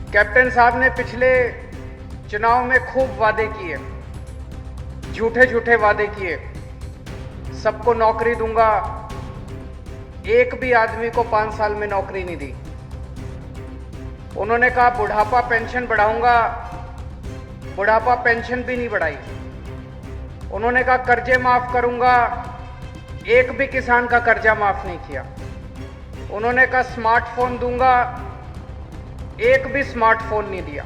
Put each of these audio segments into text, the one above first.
Captain साहब ने पिछले चुनाव में खूब वादे किए, झूठे झूठे वादे किए। सबको नौकरी दूंगा, एक भी आदमी को 5 साल में नौकरी नहीं दी। उन्होंने कहा बुढ़ापा पेंशन बढ़ाऊंगा, बुढ़ापा पेंशन भी नहीं बढ़ाई। उन्होंने कहा कर्जे माफ करूंगा, एक भी किसान का कर्जा माफ नहीं किया। उन्होंने कहा स्मार्टफोन दूंगा, एक भी स्मार्टफोन नहीं दिया।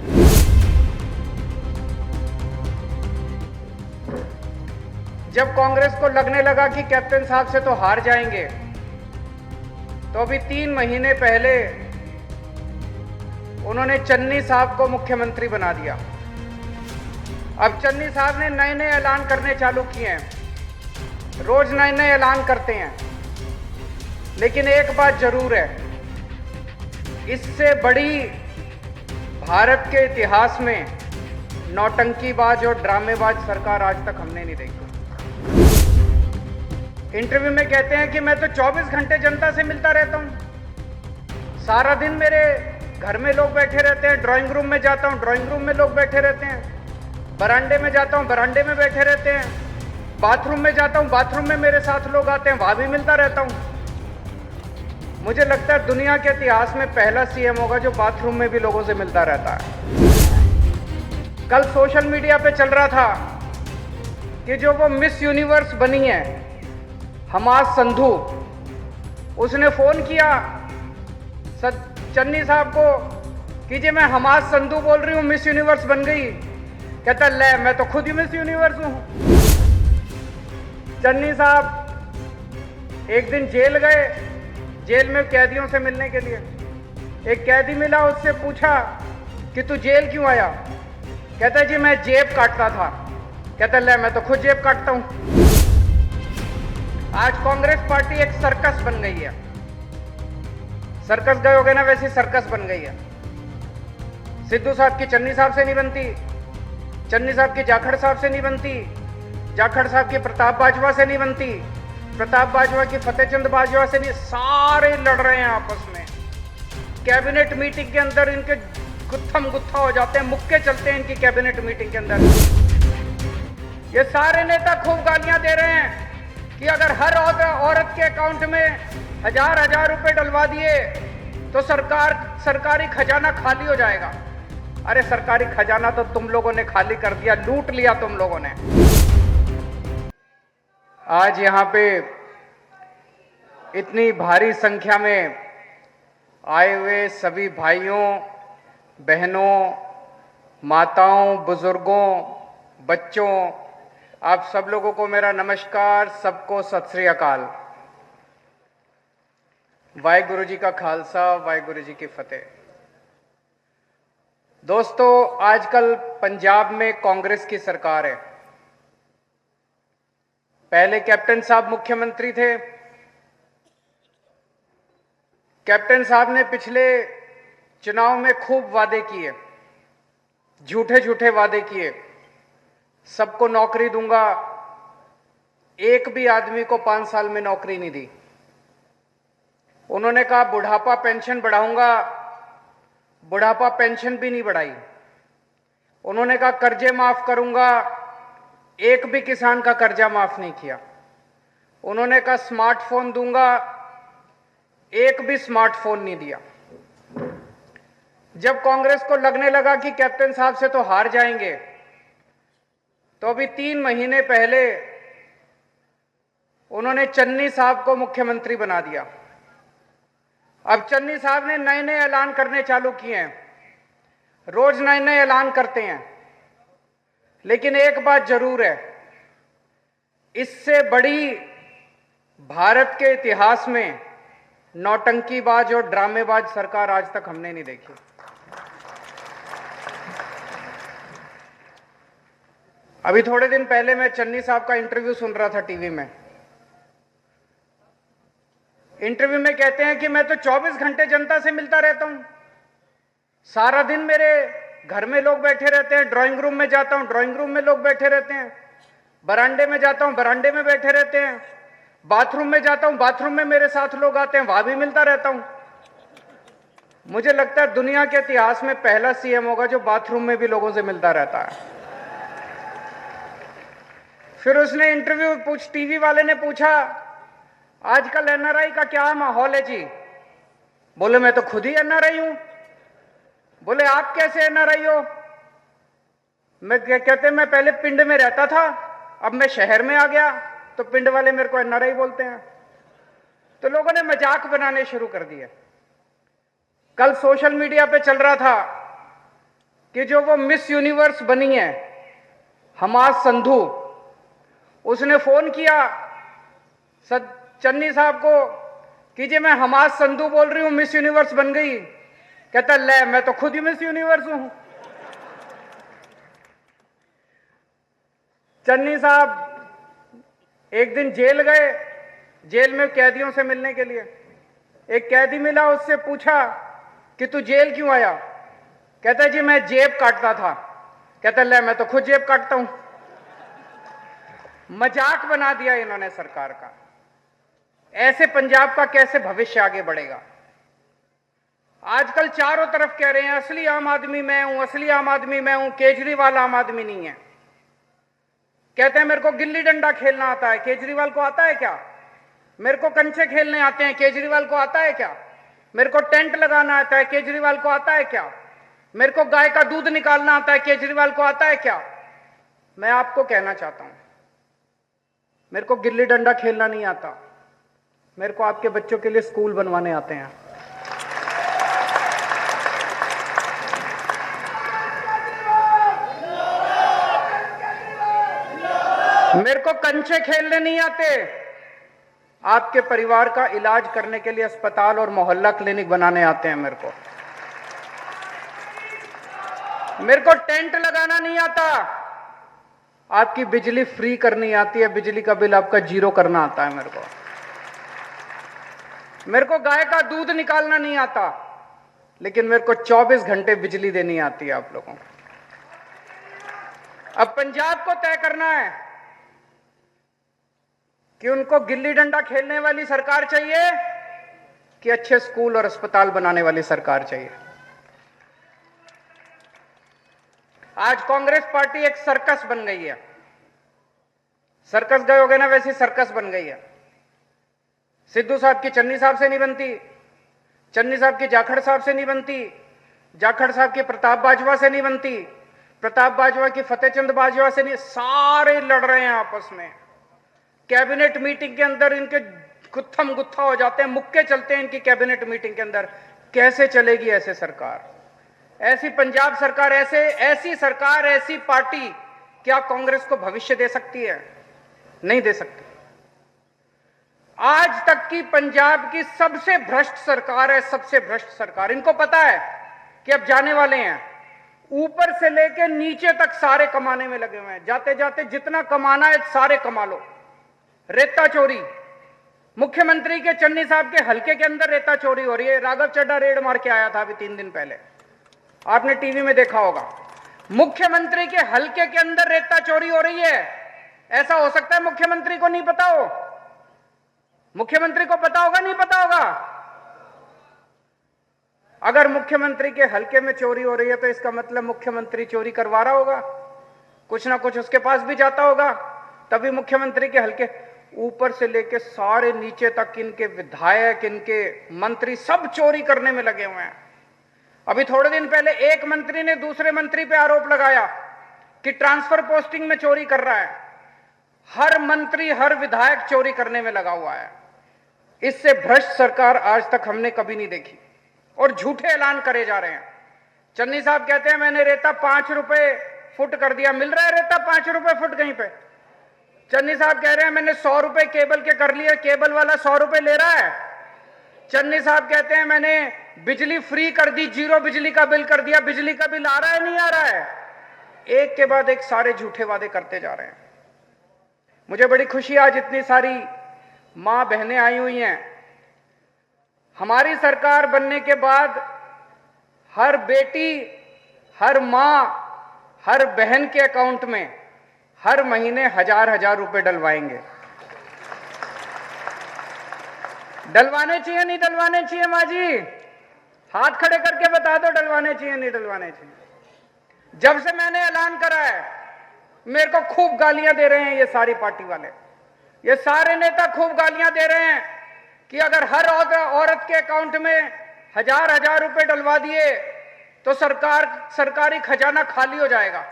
जब कांग्रेस को लगने लगा कि कैप्टन साहब से तो हार जाएंगे, तो अभी 3 महीने पहले उन्होंने चन्नी साहब को मुख्यमंत्री बना दिया। अब चन्नी साहब ने नए नए ऐलान करने चालू किए हैं, रोज नए नए ऐलान करते हैं। लेकिन एक बात जरूर है, इससे बड़ी भारत के इतिहास में नौटंकीबाज और ड्रामेबाज सरकार आज तक हमने नहीं देखी। इंटरव्यू में कहते हैं कि मैं तो 24 घंटे जनता से मिलता रहता हूं, सारा दिन मेरे घर में लोग बैठे रहते हैं, ड्राइंग रूम में जाता हूं, ड्राइंग रूम में लोग बैठे रहते हैं, बरामदे में जाता हूं, बरामदे में बैठे रहते हैं, बाथरूम में जाता हूं, बाथरूम में मेरे साथ लोग आते हैं, वहां भी मिलता रहता हूं। मुझे लगता है दुनिया के इतिहास में पहला सीएम होगा जो बाथरूम में भी लोगों से मिलता रहता है। कल सोशल मीडिया पे चल रहा था कि जो वो मिस यूनिवर्स बनी है हमास संधू, उसने फोन किया चन्नी साहब को कि जी मैं हमास संधू बोल रही हूँ, मिस यूनिवर्स बन गई। कहता ले मैं तो खुद ही मिस यूनिवर्स हूँ। चन्नी साहब एक दिन जेल गए, जेल में कैदियों से मिलने के लिए। एक कैदी मिला, उससे पूछा कि तू जेल क्यों आया? कहता जी मैं जेब काटता था। कहता ले मैं तो खुद जेब काटता हूं। आज कांग्रेस पार्टी एक सर्कस बन गई है। सर्कस गए होगे ना, वैसी सर्कस बन गई है। सिद्धू साहब की चन्नी साहब से नहीं बनती, चन्नी साहब की जाखड़ साहब से नहीं बनती, जाखड़ साहब की प्रताप बाजवा से नहीं बनती, प्रताप बाजवा की फतेहचंद बाजवा से नहीं। सारे लड़ रहे हैं आपस में। कैबिनेट मीटिंग के अंदर इनके गुत्थम गुत्था हो जाते हैं, मुक्के चलते हैं इनकी कैबिनेट मीटिंग के अंदर। ये सारे नेता खूब गालियां दे रहे हैं कि अगर हर औरत के अकाउंट में 1000 रुपए डलवा दिए तो सरकारी खजाना खाली हो जाएगा। अरे सरकारी खजाना तो तुम लोगों ने खाली कर दिया, लूट लिया तुम लोगों ने। आज यहां पे इतनी भारी संख्या में आए हुए सभी भाइयों, बहनों, माताओं, बुजुर्गों, बच्चों, आप सब लोगों को मेरा नमस्कार, सबको सत श्री अकाल। वाहिगुरु जी का खालसा, वाहिगुरु जी की फतेह। दोस्तों, आजकल पंजाब में कांग्रेस की सरकार है। पहले कैप्टन साहब मुख्यमंत्री थे। कैप्टन साहब ने पिछले चुनाव में खूब वादे किए, झूठे झूठे वादे किए। सबको नौकरी दूंगा, एक भी आदमी को 5 साल में नौकरी नहीं दी। उन्होंने कहा बुढ़ापा पेंशन बढ़ाऊंगा, बुढ़ापा पेंशन भी नहीं बढ़ाई। उन्होंने कहा कर्जे माफ करूंगा, एक भी किसान का कर्जा माफ नहीं किया। उन्होंने कहा स्मार्टफोन दूंगा, एक भी स्मार्टफोन नहीं दिया। जब कांग्रेस को लगने लगा कि कैप्टन साहब से तो हार जाएंगे, तो अभी 3 महीने पहले उन्होंने चन्नी साहब को मुख्यमंत्री बना दिया। अब चन्नी साहब ने नए नए ऐलान करने चालू किए हैं, रोज नए नए ऐलान करते हैं। लेकिन एक बात जरूर है, इससे बड़ी भारत के इतिहास में नौटंकीबाज और ड्रामेबाज सरकार आज तक हमने नहीं देखी। अभी थोड़े दिन पहले मैं चन्नी साहब का इंटरव्यू सुन रहा था टीवी में। इंटरव्यू में कहते हैं कि मैं तो 24 घंटे जनता से मिलता रहता हूं, सारा दिन मेरे घर में लोग बैठे रहते हैं, ड्राइंग रूम में जाता हूं, ड्राइंग रूम में लोग बैठे रहते हैं, बरामदे में जाता हूं, बरामदे में बैठे रहते हैं, बाथरूम में जाता हूं, बाथरूम में मेरे साथ लोग आते हैं, वहां भी मिलता रहता हूं। मुझे लगता है दुनिया के इतिहास में पहला सीएम होगा जो बाथरूम में भी लोगों से मिलता रहता है। फिर उसने इंटरव्यू टीवी वाले ने पूछा, आजकल एनआरआई का क्या माहौल है जी? बोले मैं तो खुद ही एनआरआई हूं। बोले आप कैसे एनआरआई हो? कहते मैं पहले पिंड में रहता था, अब मैं शहर में आ गया, तो पिंड वाले मेरे को एनआरआई बोलते हैं। तो लोगों ने मजाक बनाने शुरू कर दिए। कल सोशल मीडिया पे चल रहा था कि जो वो मिस यूनिवर्स बनी है हमास संधू, उसने फोन किया चन्नी साहब को कि जी मैं हमास संधू बोल रही हूं, मिस यूनिवर्स बन गई। कहता ले मैं तो खुद ही मिस यूनिवर्स हूं। चन्नी साहब एक दिन जेल गए, जेल में कैदियों से मिलने के लिए। एक कैदी मिला, उससे पूछा कि तू जेल क्यों आया? कहता जी मैं जेब काटता था। कहता ले मैं तो खुद जेब काटता हूं। मजाक बना दिया इन्होंने सरकार का। ऐसे पंजाब का कैसे भविष्य आगे बढ़ेगा? आजकल चारों तरफ कह रहे हैं असली आम आदमी मैं हूं, असली आम आदमी मैं हूं, केजरीवाल आम आदमी नहीं है। कहते हैं मेरे को गिल्ली डंडा खेलना आता है, केजरीवाल को आता है क्या? मेरे को कंचे खेलने आते हैं, केजरीवाल को आता है क्या? मेरे को टेंट लगाना आता है, केजरीवाल को आता है क्या? मेरे को गाय का दूध निकालना आता है, केजरीवाल को आता है क्या? मैं आपको कहना चाहता हूं, मेरे को गिल्ली डंडा खेलना नहीं आता, मेरे को आपके बच्चों के लिए स्कूल बनवाने आते हैं। मेरे को कंचे खेलने नहीं आते, आपके परिवार का इलाज करने के लिए अस्पताल और मोहल्ला क्लिनिक बनाने आते हैं। मेरे को टेंट लगाना नहीं आता, आपकी बिजली फ्री करनी आती है, बिजली का बिल आपका जीरो करना आता है। मेरे को गाय का दूध निकालना नहीं आता, लेकिन मेरे को 24 घंटे बिजली देनी आती है आप लोगों को। अब पंजाब को तय करना है कि उनको गिल्ली डंडा खेलने वाली सरकार चाहिए कि अच्छे स्कूल और अस्पताल बनाने वाली सरकार चाहिए। आज कांग्रेस पार्टी एक सर्कस बन गई है। सर्कस गए हो गए ना, वैसी सर्कस बन गई है। सिद्धू साहब की चन्नी साहब से नहीं बनती, चन्नी साहब की जाखड़ साहब से नहीं बनती, जाखड़ साहब की प्रताप बाजवा से नहीं बनती, प्रताप बाजवा की फतेहचंद बाजवा से नहीं। सारे लड़ रहे हैं आपस में। कैबिनेट मीटिंग के अंदर इनके गुत्थम गुत्था हो जाते हैं, मुक्के चलते हैं इनकी कैबिनेट मीटिंग के अंदर। कैसे चलेगी ऐसे सरकार? ऐसी पंजाब सरकार, ऐसी सरकार, ऐसी पार्टी क्या कांग्रेस को भविष्य दे सकती है? नहीं दे सकती। आज तक की पंजाब की सबसे भ्रष्ट सरकार है, सबसे भ्रष्ट सरकार। इनको पता है कि अब जाने वाले हैं, ऊपर से लेके नीचे तक सारे कमाने में लगे हुए हैं। जाते जाते जितना कमाना है सारे कमा लो। रेता चोरी, मुख्यमंत्री के चन्नी साहब के हलके के अंदर रेता चोरी हो रही है। राघव चड्ढा रेड मार के आया था अभी 3 दिन पहले, आपने टीवी में देखा होगा। मुख्यमंत्री के हलके के अंदर रेता चोरी हो रही है। ऐसा हो सकता है मुख्यमंत्री को नहीं पता हो? मुख्यमंत्री को पता होगा, नहीं पता होगा? अगर मुख्यमंत्री के हलके में चोरी हो रही है तो इसका मतलब मुख्यमंत्री चोरी करवा रहा होगा, कुछ ना कुछ उसके पास भी जाता होगा, तभी मुख्यमंत्री के हलके ऊपर से लेके सारे नीचे तक इनके विधायक, इनके मंत्री सब चोरी करने में लगे हुए हैं। अभी थोड़े दिन पहले एक मंत्री ने दूसरे मंत्री पे आरोप लगाया कि ट्रांसफर पोस्टिंग में चोरी कर रहा है। हर मंत्री, हर विधायक चोरी करने में लगा हुआ है। इससे भ्रष्ट सरकार आज तक हमने कभी नहीं देखी और झूठे ऐलान करे जा रहे हैं। चन्नी साहब कहते हैं मैंने रेता 5 रुपए फुट कर दिया। मिल रहा है रेता 5 रुपए फुट कहीं पे? चन्नी साहब कह रहे हैं मैंने 100 रुपए केबल के कर लिए, केबल वाला 100 रुपए ले रहा है। चन्नी साहब कहते हैं मैंने बिजली फ्री कर दी, 0 बिजली का बिल कर दिया। बिजली का बिल आ रहा है, नहीं आ रहा है? एक के बाद एक सारे झूठे वादे करते जा रहे हैं। मुझे बड़ी खुशी, आज इतनी सारी मां बहनें आई हुई हैं। हमारी सरकार बनने के बाद हर बेटी, हर मां, हर बहन के अकाउंट में हर महीने 1000 रुपए डलवाएंगे। डलवाने चाहिए, नहीं डलवाने चाहिए मां जी? हाथ खड़े करके बता दो डलवाने चाहिए नहीं डलवाने चाहिए। जब से मैंने ऐलान करा है मेरे को खूब गालियां दे रहे हैं ये सारी पार्टी वाले, ये सारे नेता खूब गालियां दे रहे हैं कि अगर हर औरत के अकाउंट में हजार रुपए डलवा दिए तो सरकारी खजाना खाली हो जाएगा।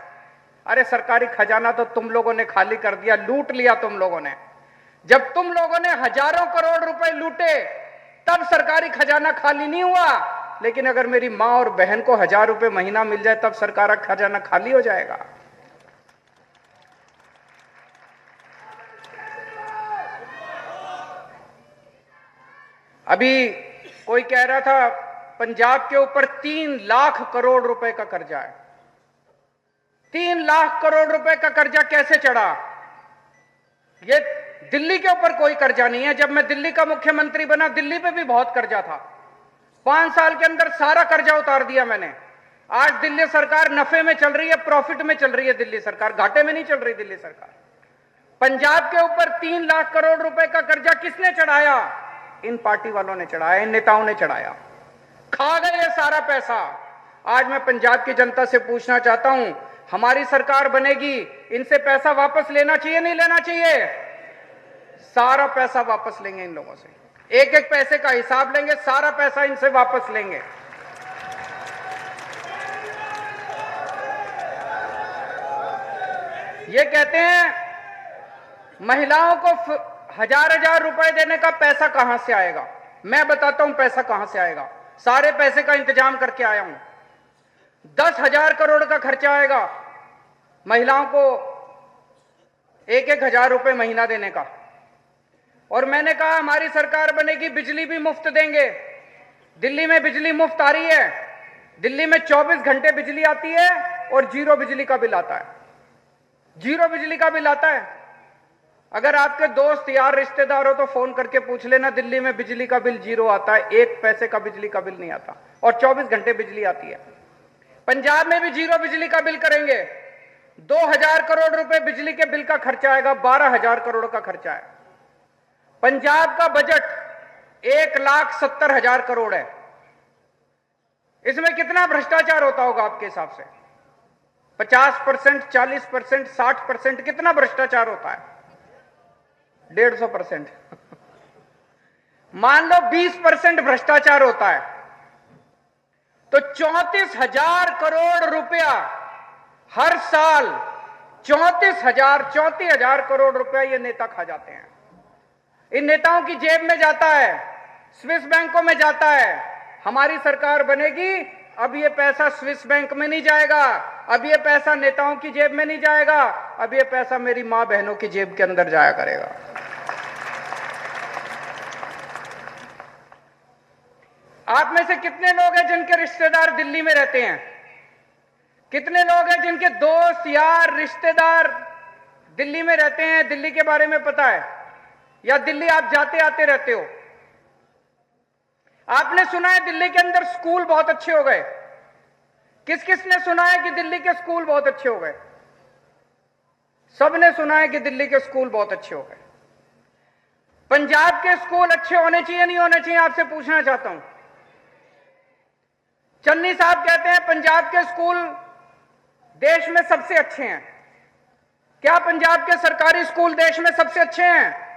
अरे सरकारी खजाना तो तुम लोगों ने खाली कर दिया, लूट लिया तुम लोगों ने। जब तुम लोगों ने हजारों करोड़ रुपए लूटे तब सरकारी खजाना खाली नहीं हुआ, लेकिन अगर मेरी मां और बहन को 1000 रुपए महीना मिल जाए तब सरकार खजाना खाली हो जाएगा। अभी कोई कह रहा था पंजाब के ऊपर 3 लाख करोड़ रुपए का कर्जा है। 3 लाख करोड़ रुपए का कर्जा कैसे चढ़ा? ये दिल्ली के ऊपर कोई कर्जा नहीं है। जब मैं दिल्ली का मुख्यमंत्री बना दिल्ली पे भी बहुत कर्जा था। 5 साल के अंदर सारा कर्जा उतार दिया मैंने। आज दिल्ली सरकार नफे में चल रही है, प्रॉफिट में चल रही है दिल्ली सरकार, घाटे में नहीं चल रही दिल्ली सरकार। पंजाब के ऊपर 3 लाख करोड़ रुपए का कर्जा किसने चढ़ाया? इन पार्टी वालों ने चढ़ाया, इन नेताओं ने चढ़ाया। खा गए ये सारा पैसा। आज मैं पंजाब की जनता से पूछना चाहता हूं, हमारी सरकार बनेगी, इनसे पैसा वापस लेना चाहिए नहीं लेना चाहिए? सारा पैसा वापस लेंगे इन लोगों से, एक एक पैसे का हिसाब लेंगे, सारा पैसा इनसे वापस लेंगे। ये कहते हैं महिलाओं को 1000 रुपए देने का पैसा कहां से आएगा? मैं बताता हूं पैसा कहां से आएगा। सारे पैसे का इंतजाम करके आया हूं। 10,000 करोड़ का खर्चा आएगा महिलाओं को 1-1 हजार रुपए महीना देने का। और मैंने कहा हमारी सरकार बनेगी, बिजली भी मुफ्त देंगे। दिल्ली में बिजली मुफ्त आ रही है। दिल्ली में 24 घंटे बिजली आती है और 0 बिजली का बिल आता है। 0 बिजली का बिल आता है। अगर आपके दोस्त यार रिश्तेदार हो तो फोन करके पूछ लेना, दिल्ली में बिजली का बिल 0 आता है, 1 पैसे का बिजली का बिल नहीं आता और 24 घंटे बिजली आती है। पंजाब में भी 0 बिजली का बिल करेंगे। 2000 करोड़ रुपए बिजली के बिल का खर्चा आएगा, 12,000 करोड़ का खर्चा है। पंजाब का बजट 1,70,000 करोड़ है। इसमें कितना भ्रष्टाचार होता होगा आपके हिसाब से? 50%, 40%, 60%? कितना भ्रष्टाचार होता है? 150%। मान लो 20% भ्रष्टाचार होता है तो 34,000 करोड़ रुपया हर साल, 34,000 करोड़ रुपया ये नेता खा जाते हैं। इन नेताओं की जेब में जाता है, स्विस बैंकों में जाता है। हमारी सरकार बनेगी, अब ये पैसा स्विस बैंक में नहीं जाएगा, अब ये पैसा नेताओं की जेब में नहीं जाएगा, अब ये पैसा मेरी मां बहनों की जेब के अंदर जाया करेगा। आप में से कितने लोग हैं जिनके रिश्तेदार दिल्ली में रहते हैं? कितने लोग हैं जिनके दोस्त यार रिश्तेदार दिल्ली में रहते हैं? दिल्ली के बारे में पता है या दिल्ली आप जाते आते रहते हो? आपने सुना है दिल्ली के अंदर स्कूल बहुत अच्छे हो गए? किस किस ने सुना है कि दिल्ली के स्कूल बहुत अच्छे हो गए? सबने सुना है कि दिल्ली के स्कूल बहुत अच्छे हो गए। पंजाब के स्कूल अच्छे होने चाहिए नहीं होने चाहिए? आपसे पूछना चाहता हूं। चन्नी साहब कहते हैं पंजाब के स्कूल देश में सबसे अच्छे हैं। क्या पंजाब के सरकारी स्कूल देश में सबसे अच्छे हैं?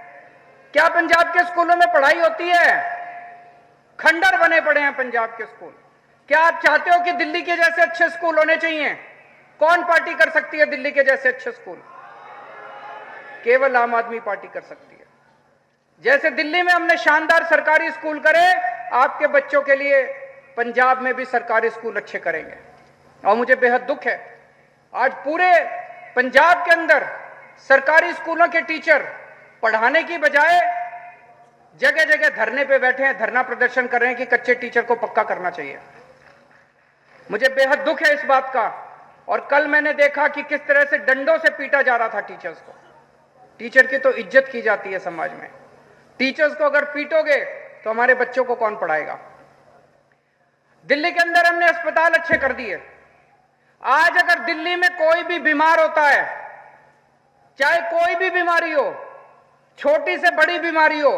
क्या पंजाब के स्कूलों में पढ़ाई होती है? खंडर बने पड़े हैं पंजाब के स्कूल। क्या आप चाहते हो कि दिल्ली के जैसे अच्छे स्कूल होने चाहिए? कौन पार्टी कर सकती है दिल्ली के जैसे अच्छे स्कूल? केवल आम आदमी पार्टी कर सकती है। जैसे दिल्ली में हमने शानदार सरकारी स्कूल करे, आपके बच्चों के लिए पंजाब में भी सरकारी स्कूल अच्छे करेंगे। और मुझे बेहद दुख है, आज पूरे पंजाब के अंदर सरकारी स्कूलों के टीचर पढ़ाने की बजाय जगह जगह धरने पे बैठे हैं, धरना प्रदर्शन कर रहे हैं कि कच्चे टीचर को पक्का करना चाहिए। मुझे बेहद दुख है इस बात का। और कल मैंने देखा कि किस तरह से डंडों से पीटा जा रहा था टीचर्स को। टीचर की तो इज्जत की जाती है समाज में। टीचर्स को अगर पीटोगे तो हमारे बच्चों को कौन पढ़ाएगा? दिल्ली के अंदर हमने अस्पताल अच्छे कर दिए। आज अगर दिल्ली में कोई भी बीमार होता है, चाहे कोई भी बीमारी हो, छोटी से बड़ी बीमारी हो,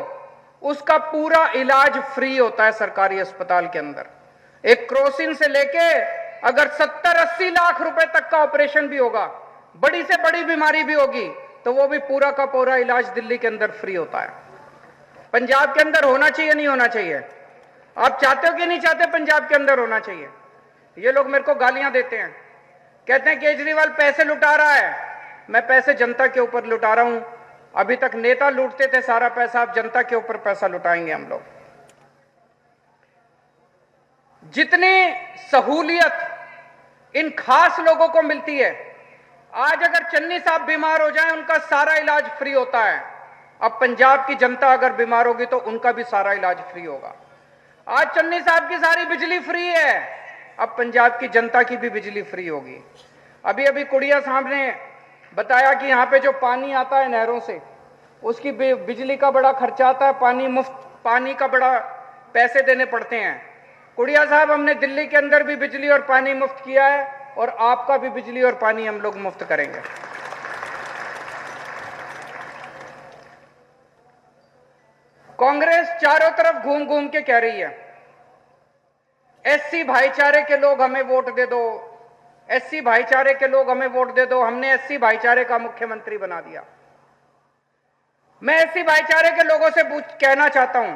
उसका पूरा इलाज फ्री होता है सरकारी अस्पताल के अंदर। एक क्रोसिन से लेके अगर 70-80 लाख रुपए तक का ऑपरेशन भी होगा, बड़ी से बड़ी बीमारी भी होगी, तो वो भी पूरा का पूरा इलाज दिल्ली के अंदर फ्री होता है। पंजाब के अंदर होना चाहिए, नहीं होना चाहिए? आप चाहते हो कि नहीं चाहते पंजाब के अंदर होना चाहिए? ये लोग मेरे को गालियां देते हैं, कहते हैं केजरीवाल पैसे लुटा रहा है। मैं पैसे जनता के ऊपर लुटा रहा हूं। अभी तक नेता लूटते थे सारा पैसा, अब जनता के ऊपर पैसा लुटाएंगे हम लोग। जितनी सहूलियत इन खास लोगों को मिलती है, आज अगर चन्नी साहब बीमार हो जाएं, उनका सारा इलाज फ्री होता है। अब पंजाब की जनता अगर बीमार होगी तो उनका भी सारा इलाज फ्री होगा। आज चन्नी साहब की सारी बिजली फ्री है, अब पंजाब की जनता की भी बिजली फ्री होगी। अभी अभी कुड़िया साहब ने बताया कि यहाँ पे जो पानी आता है नहरों से, उसकी बिजली का बड़ा खर्चा आता है, पानी मुफ्त, पानी का बड़ा पैसे देने पड़ते हैं। कुड़िया साहब, हमने दिल्ली के अंदर भी बिजली और पानी मुफ्त किया है और आपका भी बिजली और पानी हम लोग मुफ्त करेंगे। कांग्रेस चारों तरफ घूम घूम के कह रही है एससी भाईचारे के लोग हमें वोट दे दो, एससी भाईचारे के लोग हमें वोट दे दो, हमने एससी भाईचारे का मुख्यमंत्री बना दिया। मैं एससी भाईचारे के लोगों से कहना चाहता हूं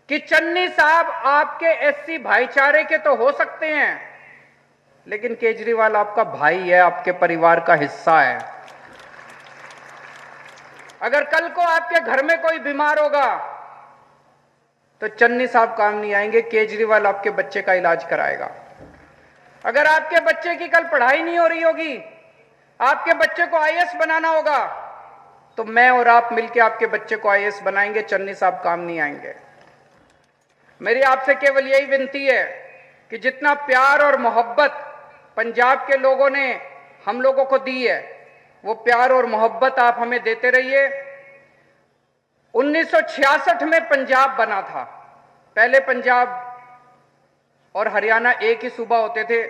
कि चन्नी साहब आपके एससी भाईचारे के तो हो सकते हैं, लेकिन केजरीवाल आपका भाई है, आपके परिवार का हिस्सा है। अगर कल को आपके घर में कोई बीमार होगा तो चन्नी साहब काम नहीं आएंगे, केजरीवाल आपके बच्चे का इलाज कराएगा। अगर आपके बच्चे की कल पढ़ाई नहीं हो रही होगी, आपके बच्चे को आईएएस बनाना होगा, तो मैं और आप मिलकर आपके बच्चे को आईएएस बनाएंगे, चन्नी साहब काम नहीं आएंगे। मेरी आपसे केवल यही विनती है कि जितना प्यार और मोहब्बत पंजाब के लोगों ने हम लोगों को दी है, वो प्यार और मोहब्बत आप हमें देते रहिए। 1966 में पंजाब बना था, पहले पंजाब और हरियाणा एक ही सूबा होते थे।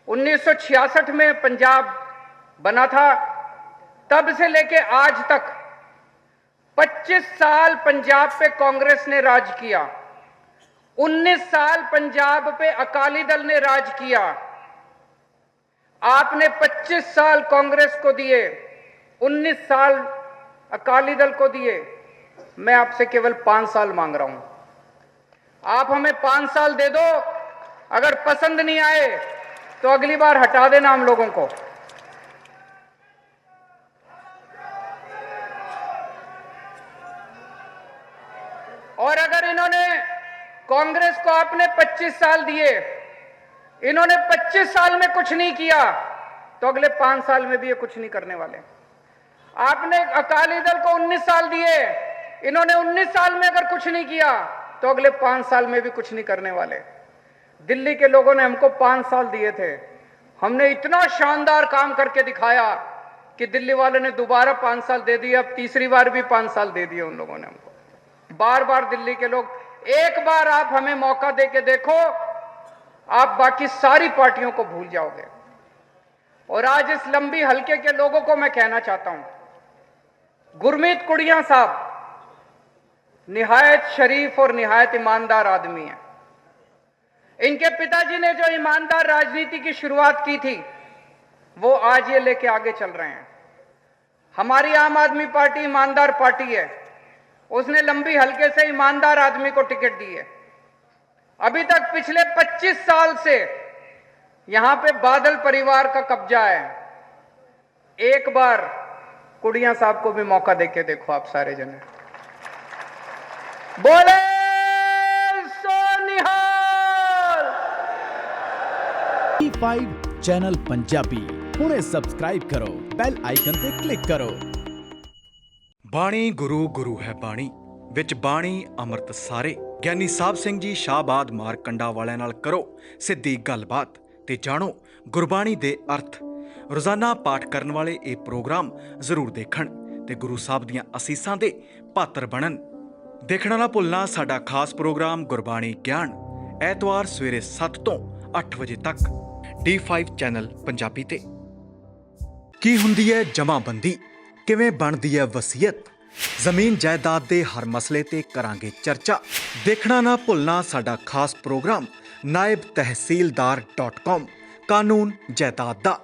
1966 में पंजाब बना था, तब से लेके आज तक 25 साल पंजाब पे कांग्रेस ने राज किया, 19 साल पंजाब पे अकाली दल ने राज किया। आपने 25 साल कांग्रेस को दिए, 19 साल अकाली दल को दिए, मैं आपसे केवल 5 साल मांग रहा हूं। आप हमें 5 साल दे दो, अगर पसंद नहीं आए तो अगली बार हटा देना हम लोगों को। और अगर इन्होंने कांग्रेस को आपने 25 साल दिए, इन्होंने 25 साल में कुछ नहीं किया, तो अगले 5 साल में भी ये कुछ नहीं करने वाले। आपने अकाली दल को 19 साल दिए, इन्होंने 19 साल में अगर कुछ नहीं किया तो अगले 5 साल में भी कुछ नहीं करने वाले। दिल्ली के लोगों ने हमको 5 साल दिए थे, हमने इतना शानदार काम करके दिखाया कि दिल्ली वालों ने दोबारा 5 साल दे दिए, अब तीसरी बार भी 5 साल दे दिए उन लोगों ने हमको। बार बार दिल्ली के लोग, एक बार आप हमें मौका दे के देखो, आप बाकी सारी पार्टियों को भूल जाओगे। और आज इस लंबी हलके के लोगों को मैं कहना चाहता हूं, गुरमीत कुड़िया साहब निहायत शरीफ और निहायत ईमानदार आदमी है। इनके पिताजी ने जो ईमानदार राजनीति की शुरुआत की थी, वो आज ये लेके आगे चल रहे हैं। हमारी आम आदमी पार्टी ईमानदार पार्टी है, उसने लंबी हलके से ईमानदार आदमी को टिकट दी है। अभी तक पिछले 25 साल से यहां पे बादल परिवार का कब्जा है। एक बार कुड़िया साहब को भी मौका देके देखो आप सारे जने। बोले सोनिहाल। D5 चैनल पंजाबी हुणे सबसक्राइब करो, बेल आइकन ते क्लिक करो। बाणी गुरु गुरु है बाणी विच बाणी अमृत सारे। ਗਿਆਨੀ ਸਾਹਿਬ ਸਿੰਘ ਜੀ ਸ਼ਾਹਬਾਦ ਮਾਰਕੰਡਾ ਵਾਲਿਆਂ ਨਾਲ ਕਰੋ ਸਿੱਧੀ ਗੱਲਬਾਤ ਤੇ ਜਾਣੋ ਗੁਰਬਾਣੀ ਦੇ ਅਰਥ। ਰੋਜ਼ਾਨਾ ਪਾਠ ਕਰਨ ਵਾਲੇ ਇਹ ਪ੍ਰੋਗਰਾਮ ਜ਼ਰੂਰ ਦੇਖਣ ਤੇ ਗੁਰੂ ਸਾਹਿਬ ਦੀਆਂ ਅਸੀਸਾਂ ਦੇ ਪਾਤਰ ਬਣਨ। ਦੇਖਣਾ ਨਾ ਭੁੱਲਣਾ ਸਾਡਾ ਖਾਸ ਪ੍ਰੋਗਰਾਮ ਗੁਰਬਾਣੀ ਗਿਆਨ, ਐਤਵਾਰ ਸਵੇਰੇ 7 ਤੋਂ 8 ਵਜੇ ਤੱਕ D5 ਚੈਨਲ ਪੰਜਾਬੀ ਤੇ। ਕੀ ਹੁੰਦੀ ਹੈ ਜਮਾਬੰਦੀ, ਕਿਵੇਂ ਬਣਦੀ ਹੈ ਵਸੀਅਤ, ਜ਼ਮੀਨ ਜਾਇਦਾਦ ਦੇ ਹਰ ਮਸਲੇ ਤੇ ਕਰਾਂਗੇ ਚਰਚਾ। ਦੇਖਣਾ ਨਾ ਭੁੱਲਣਾ ਸਾਡਾ ਖਾਸ ਪ੍ਰੋਗਰਾਮ naibtehsildar.com ਕਾਨੂੰਨ ਜਾਇਦਾਦ ਦਾ।